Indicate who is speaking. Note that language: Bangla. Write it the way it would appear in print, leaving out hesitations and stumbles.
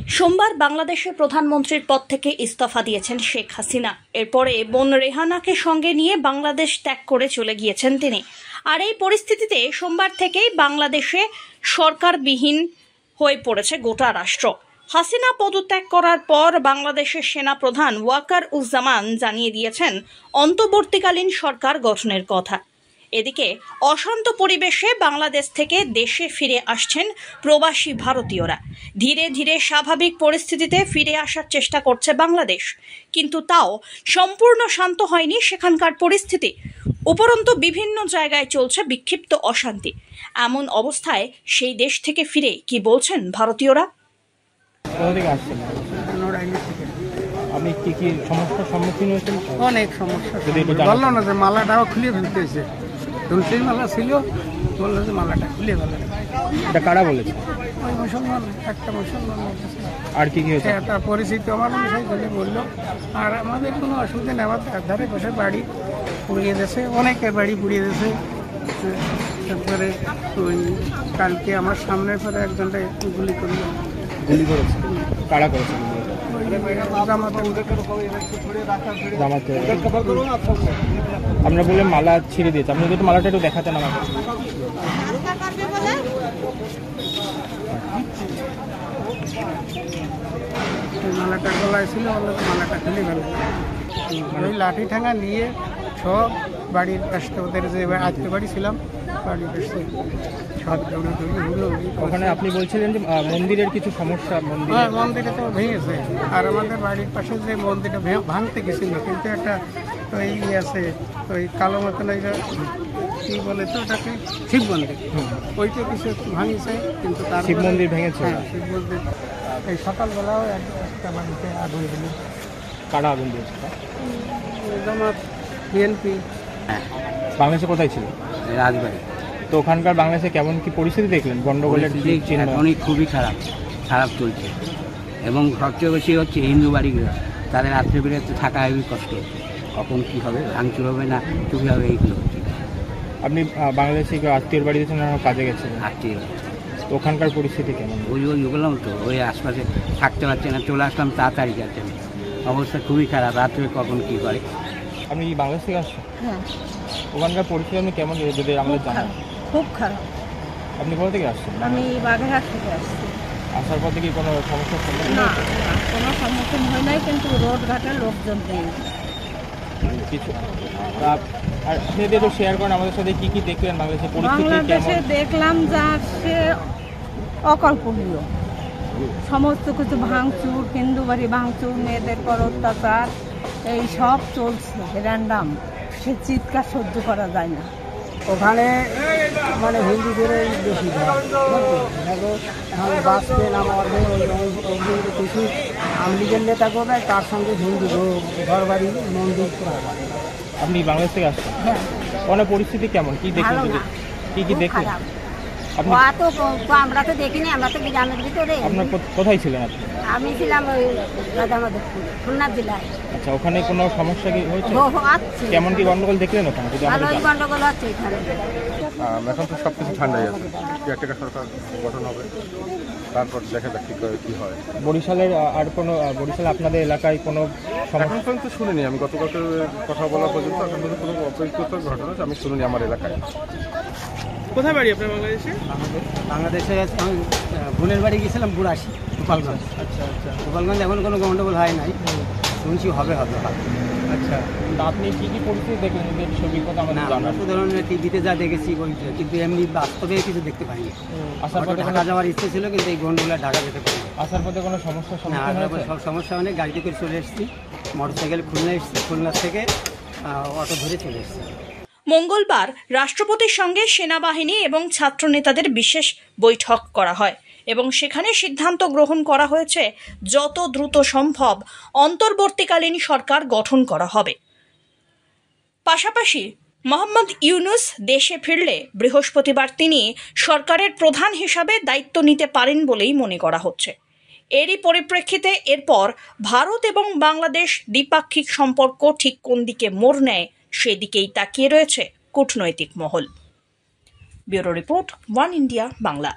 Speaker 1: সোমবার বাংলাদেশের প্রধানমন্ত্রীর পদ থেকে ইস্তফা দিয়েছেন শেখ হাসিনা। এরপরে বোন রেহানাকে সঙ্গে নিয়ে বাংলাদেশ ত্যাগ করে চলে গিয়েছেন তিনি। আর এই পরিস্থিতিতে সোমবার থেকেই বাংলাদেশে সরকারবিহীন হয়ে পড়েছে গোটা রাষ্ট্র। হাসিনা পদত্যাগ করার পর বাংলাদেশের সেনা প্রধান ওয়াকার উজ্জামান জানিয়ে দিয়েছেন অন্তর্বর্তীকালীন সরকার গঠনের কথা। এদিকে অশান্ত পরিবেশে বাংলাদেশ থেকে দেশে ফিরে আসছেন প্রবাসী ভারতীয়রা। ধীরে ধীরে স্বাভাবিক পরিস্থিতিতে ফিরে আসার চেষ্টা করছে বাংলাদেশ, কিন্তু তাও সম্পূর্ণ শান্ত হয়নি সেখানকার পরিস্থিতি। উপরন্তু বিভিন্ন জায়গায় চলছে বিক্ষিপ্ত অশান্তি। এমন অবস্থায় সেই দেশ থেকে ফিরে কি বলছেন ভারতীয়রা?
Speaker 2: আপনি কি কি সমস্যার সম্মুখীন হয়েছেন?
Speaker 3: অনেক সমস্যা। বললো না যে মালাটাও খুলে ফেলতে হয়েছে। তুলসীর মালা ছিল, বললো যে মালাটা খুলে ফেলে।
Speaker 2: এটা কারা বলেছে?
Speaker 3: ওই মুসলমান, একটা মুসলমান বলতেছে।
Speaker 2: আর কি কি হয়েছে?
Speaker 3: একটা পরিচিত আমার বিষয় বলে বললো। আর আমাদের কোনো অসুবিধা নেই, আমার ধারে বসে বাড়ি পুড়িয়ে দিয়েছে, অনেকের বাড়ি পুড়িয়ে দিয়েছে। তারপরে ওই কালকে আমার সামনের পরে একজনটা গুলি করলো।
Speaker 2: গুলি করেছে? কারা করেছে? আমরা বললাম মালা ছিঁড়ে দিয়েছে, আপনি যদি মালাটা একটু দেখাতেন আমাকে।
Speaker 3: মালাটা গলায় ছিল, মালাটা খুলে গেল। ওই লাঠি ঠাঙা নিয়ে সব বাড়ির পাশে, ওদের যে আজকে বাড়ি ছিলাম বাড়ির পাশে সব দৌড়াদৌড়ি হলো।
Speaker 2: ওখানে আপনি বলছিলেন যে মন্দিরের কিছু সমস্যা।
Speaker 3: মন্দিরে তো ভেঙেছে, আর আমাদের বাড়ির পাশে যে মন্দিরটা ভাঙতে গেছিল, কিন্তু একটা ওই আছে ওই কালো মতন কি বলে তো ওটাকে, শিব মন্দির, ওইটা কিছু ভাঙিছে। কিন্তু তার
Speaker 2: শিব মন্দির ভেঙেছে?
Speaker 3: শিব মন্দির এই সকালবেলাও একটা বাড়িতে আগুন দিল।
Speaker 2: কারা আগুন দিয়েছে?
Speaker 3: জামাত, বিএনপি।
Speaker 2: বাংলাদেশে কোথায় ছিল?
Speaker 4: রাজবাড়ি।
Speaker 2: তো ওখানকার বাংলাদেশে কেমন কি পরিস্থিতি দেখলেন? গন্ডগোলের
Speaker 4: অনেক খুবই খারাপ চলছে, এবং সবচেয়ে বেশি হচ্ছে হিন্দু বাড়িগুলো, তাদের রাত্রে বেরোতে থাকা খুবই কষ্ট হচ্ছে। কখন কী হবে, ভাঙচুর হবে না চুরি হবে, এইগুলো হচ্ছে।
Speaker 2: আপনি বাংলাদেশে আত্মীয়র বাড়ি গেছেন না কাজে গেছেন?
Speaker 4: আত্মীয়।
Speaker 2: তো ওখানকার পরিস্থিতি কেমন?
Speaker 4: ওই বললাম তো, ওই আশপাশে থাকতে পারছে না, চলে আসলাম তাড়াতাড়ি যাচ্ছেন, অবস্থা খুবই খারাপ, রাত্রে কখন কী করে।
Speaker 2: আপনি কি বাংলাদেশ থেকে আসছেন?
Speaker 5: হ্যাঁ।
Speaker 2: ওখানকার পরিস্থিতি আপনি কেমন যদি আমাদের জানান?
Speaker 5: খুব খারাপ।
Speaker 2: আপনি কোথা থেকে আসছেন?
Speaker 5: আমি বাগেরহাট থেকে আসছি।
Speaker 2: আসার পর থেকে কোনো সমস্যার সম্মুখীন?
Speaker 5: না, কোনো সম্মুখীন হয় নাই, কিন্তু রোড ঘাটের লোকজন নেই
Speaker 2: কিছু। আর আপনি যদি একটু শেয়ার করেন আমাদের সাথে কি কি দেখলেন বাংলাদেশের পরিস্থিতি?
Speaker 5: বাংলাদেশে দেখলাম যা সে অকল্পনীয়। সমস্ত কিছু ভাঙচুর, হিন্দু বাড়ি ভাঙচুর, মেয়েদের পর অত্যাচার, এই সব চলছে র্যান্ডাম। সে চিৎকার সহ্য করা যায় না।
Speaker 3: ওখানে মানে হিন্দুদের বেশি এখন বাঁচতে নামার কিছু আমলিগের নেতা করবে, তার সঙ্গে হিন্দু ঘর বাড়ি মন্দির করা।
Speaker 2: আপনি বাংলাদেশ থেকে আসছেন?
Speaker 5: হ্যাঁ।
Speaker 2: ওখানে পরিস্থিতি কেমন, কি দেখলেন? কি কি দেখলেন?
Speaker 6: আমরা তো দেখিনি, আমরা তো গ্রামের ভিতরে।
Speaker 2: আপনার কোথায় ছিলেন আপনি?
Speaker 6: আমি ছিলাম ওই রাজামাধবপুর, খুলনা জেলায়।
Speaker 2: আচ্ছা, ওখানে কোনো সমস্যা কি হয়েছে? কেমন কি গন্ডগোল দেখলেন ওখানে?
Speaker 6: ভালোই গন্ডগোল হচ্ছে এখানে।
Speaker 7: এখন তো সব কিছু ঠান্ডাই আছে, কেয়ারটেকার সরকার গঠন হবে, তারপর দেখা যাক কি হয়।
Speaker 2: বরিশালের আর কোনো বরিশাল আপনাদের এলাকায় কোনো
Speaker 7: এখন পর্যন্ত শুনিনি। আমি গতকালকে কথা বলা পর্যন্ত এখন পর্যন্ত কোনো অপ্রীতিকর ঘটনা আমি শুনিনি আমার এলাকায়।
Speaker 2: কোথায় বাড়ি আপনার বাংলাদেশে?
Speaker 3: বাংলাদেশে আমি বোনের বাড়ি গেছিলাম, বুড়াশি, গোপালগঞ্জ।
Speaker 2: আচ্ছা আচ্ছা।
Speaker 3: গোপালগঞ্জ এখন কোনো গন্ডগোল হয় নাই, শুনছি হবে।
Speaker 2: আচ্ছা, আপনি কি কি পরিস্থিতি দেখলেন যদি অভিজ্ঞতা আমাদের জানান?
Speaker 3: ধরুন টিভিতে যা দেখেছি বলছে, কিন্তু এমনি বাস্তবে কিছু দেখতে পাইনি।
Speaker 2: আসার পথে
Speaker 3: ঢাকা যাওয়ার ইচ্ছে ছিল, কিন্তু এই গন্ডগোলে ঢাকা যেতে পারি।
Speaker 2: আসার পথে কোনো সমস্যার সম্মুখীন হয়েছে?
Speaker 3: সব সমস্যা অনেক, গাড়িতে করে চলে এসেছি, মোটরসাইকেল খুলনা এসেছি, খুলনা থেকে অটো ধরে চলে এসেছি।
Speaker 1: মঙ্গলবার রাষ্ট্রপতির সঙ্গে সেনাবাহিনী এবং ছাত্রনেতাদের বিশেষ বৈঠক করা হয় এবং সেখানে সিদ্ধান্ত গ্রহণ করা হয়েছে যত দ্রুত সম্ভব অন্তর্বর্তীকালীন সরকার গঠন করা হবে। পাশাপাশি মোহাম্মদ ইউনূস দেশে ফিরলে বৃহস্পতিবার তিনি সরকারের প্রধান হিসাবে দায়িত্ব নিতে পারেন বলেই মনে করা হচ্ছে। এরই পরিপ্রেক্ষিতে এরপর ভারত এবং বাংলাদেশ দ্বিপাক্ষিক সম্পর্ক ঠিক কোন দিকে মোড় নেয় সেদিকেই তাকিয়ে রয়েছে কূটনৈতিক মহল। Bureau report, one India Bangla.